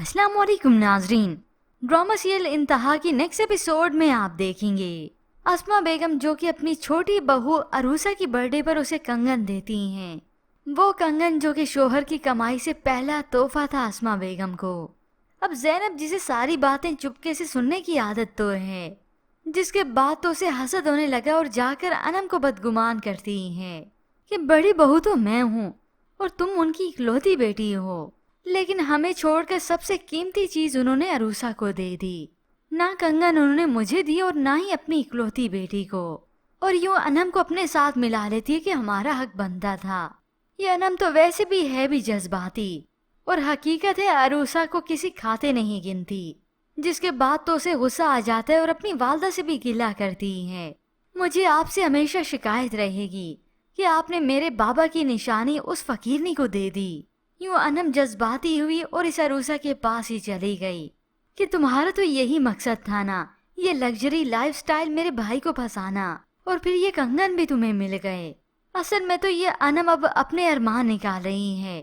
अस्सलाम वालेकुम नाजरीन। ड्रामा सीरियल इंतहा की नेक्स्ट एपिसोड में आप देखेंगे अस्मा बेगम जो कि अपनी छोटी बहू अरूसा की बर्थडे पर उसे कंगन देती हैं। वो कंगन जो कि शोहर की कमाई से पहला तोहफा था अस्मा बेगम को। अब जैनब जिसे सारी बातें चुपके से सुनने की आदत तो है, जिसके बाद तो उसे हसद होने लगा और जाकर अनम को बदगुमान करती है कि बड़ी बहू तो मैं हूँ और तुम उनकी इकलौती बेटी हो, लेकिन हमें छोड़कर सबसे कीमती चीज उन्होंने अरूसा को दे दी। ना कंगन उन्होंने मुझे दी और ना ही अपनी इकलौती बेटी को, और यूं अनम को अपने साथ मिला लेती है कि हमारा हक बनता था। ये अनम तो वैसे भी है भी जज्बाती, और हकीकत है अरूसा को किसी खाते नहीं गिनती, जिसके बाद तो उसे गुस्सा आ जाता है और अपनी वालदा से भी गिला करती है। मुझे आपसे हमेशा शिकायत रहेगी कि आपने मेरे बाबा की निशानी उस फकीरनी को दे दी। यूं अनम जज्बाती हुई और इस अरूसा के पास ही चली गई कि तुम्हारा तो यही मकसद था ना, ये लग्जरी लाइफस्टाइल मेरे भाई को फंसाना, और फिर ये कंगन भी तुम्हें मिल गए। असल में तो ये अनम अब अपने अरमान निकाल रही है,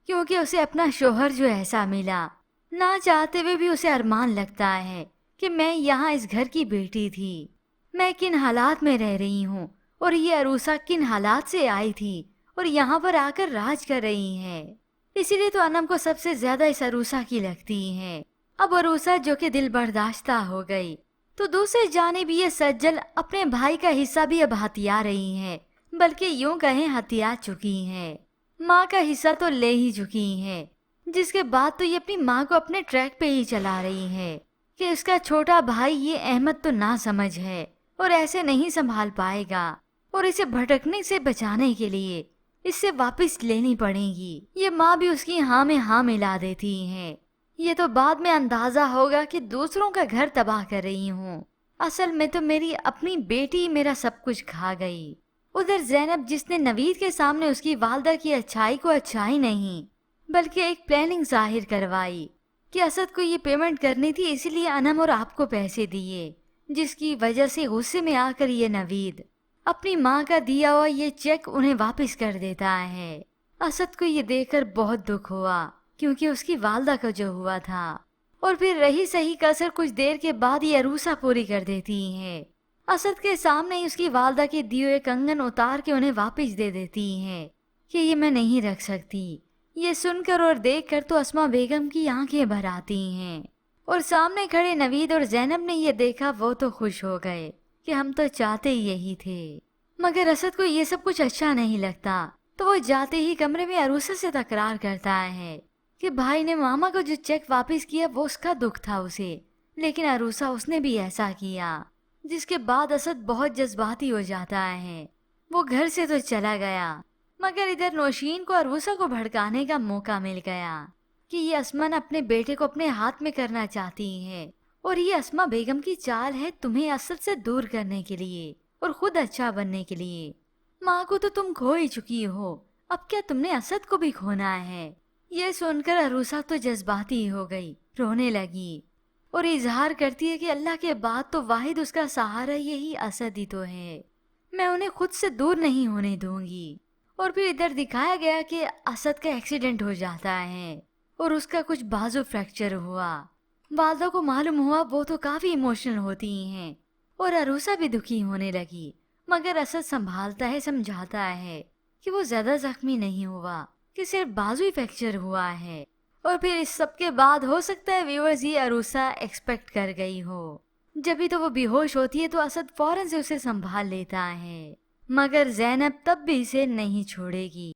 क्योंकि उसे अपना शोहर जो ऐसा मिला, ना चाहते हुए भी उसे अरमान लगता है कि मैं यहाँ इस घर की बेटी थी, मैं किन हालात में रह रही हूँ, और ये अरूसा किन हालात से आई थी और यहाँ पर आकर राज कर रही है। इसीलिए तो अनम को सबसे ज्यादा इस अरूसा की लगती है। अब अरूसा जो कि दिल बर्दाश्ता हो गई, तो दूसरे जानिब ये सज्जल अपने भाई का हिस्सा भी अब हथिया रही है, बल्कि यूं कहें हथिया चुकी है। माँ का हिस्सा तो ले ही चुकी है, जिसके बाद तो ये अपनी माँ को अपने ट्रैक पे ही चला रही है कि उसका छोटा भाई ये अहमद तो ना समझ है और ऐसे नहीं संभाल पाएगा, और इसे भटकने से बचाने के लिए इससे वापस लेनी पड़ेगी। ये माँ भी उसकी हाँ में हाँ मिला देती है। ये तो बाद में अंदाजा होगा कि दूसरों का घर तबाह कर रही हूँ, असल में तो मेरी अपनी बेटी मेरा सब कुछ खा गई। उधर जैनब जिसने नवीद के सामने उसकी वालदा की अच्छाई को अच्छाई नहीं बल्कि एक प्लानिंग जाहिर करवाई कि असद को ये पेमेंट करनी थी, इसलिए अनम और आपको पैसे दिए, जिसकी वजह से गुस्से में आकर ये नवीद अपनी माँ का दिया हुआ ये चेक उन्हें वापस कर देता है। असद को ये देखकर बहुत दुख हुआ, क्योंकि उसकी वालदा का जो हुआ था, और फिर रही सही कसर कुछ देर के बाद ये अरूसा पूरी कर देती है। असद के सामने ही उसकी वालदा के दिए हुए कंगन उतार के उन्हें वापस दे देती है कि ये मैं नहीं रख सकती। ये सुनकर और देखकर तो अस्मा बेगम की आंखें भर आती हैं, और सामने खड़े नवीद और जैनब ने ये देखा, वो तो खुश हो गए कि हम तो चाहते ही यही थे। मगर असद को ये सब कुछ अच्छा नहीं लगता, तो वो जाते ही कमरे में अरूसा से तकरार करता है कि भाई ने मामा को जो चेक वापस किया वो उसका दुख था उसे, लेकिन अरूसा उसने भी ऐसा किया। जिसके बाद असद बहुत जज्बाती हो जाता है। वो घर से तो चला गया, मगर इधर नौशीन को अरूसा को भड़काने का मौका मिल गया कि ये असमन अपने बेटे को अपने हाथ में करना चाहती है, और ये अस्मा बेगम की चाल है तुम्हें असद से दूर करने के लिए और खुद अच्छा बनने के लिए। माँ को तो तुम खो ही चुकी हो, अब क्या तुमने असद को भी खोना है। ये सुनकर अरूसा तो जज्बाती हो गई, रोने लगी और इजहार करती है कि अल्लाह के बाद तो वाहिद उसका सहारा यही असद ही तो है, मैं उन्हें खुद से दूर नहीं होने दूंगी। और फिर इधर दिखाया गया कि असद का एक्सीडेंट हो जाता है और उसका कुछ बाजू फ्रैक्चर हुआ। वालदा को मालूम हुआ, वो तो काफी इमोशनल होती हैं, और अरूसा भी दुखी होने लगी, मगर असद संभालता है, समझाता है कि वो ज्यादा जख्मी नहीं हुआ, कि सिर्फ बाजू ही फ्रैक्चर हुआ है। और फिर इस सब के बाद हो सकता है व्यूअर्स ये अरूसा एक्सपेक्ट कर गई हो, जब भी तो वो बेहोश होती है तो असद फौरन से उसे संभाल लेता है, मगर जैनब तब भी इसे नहीं छोड़ेगी।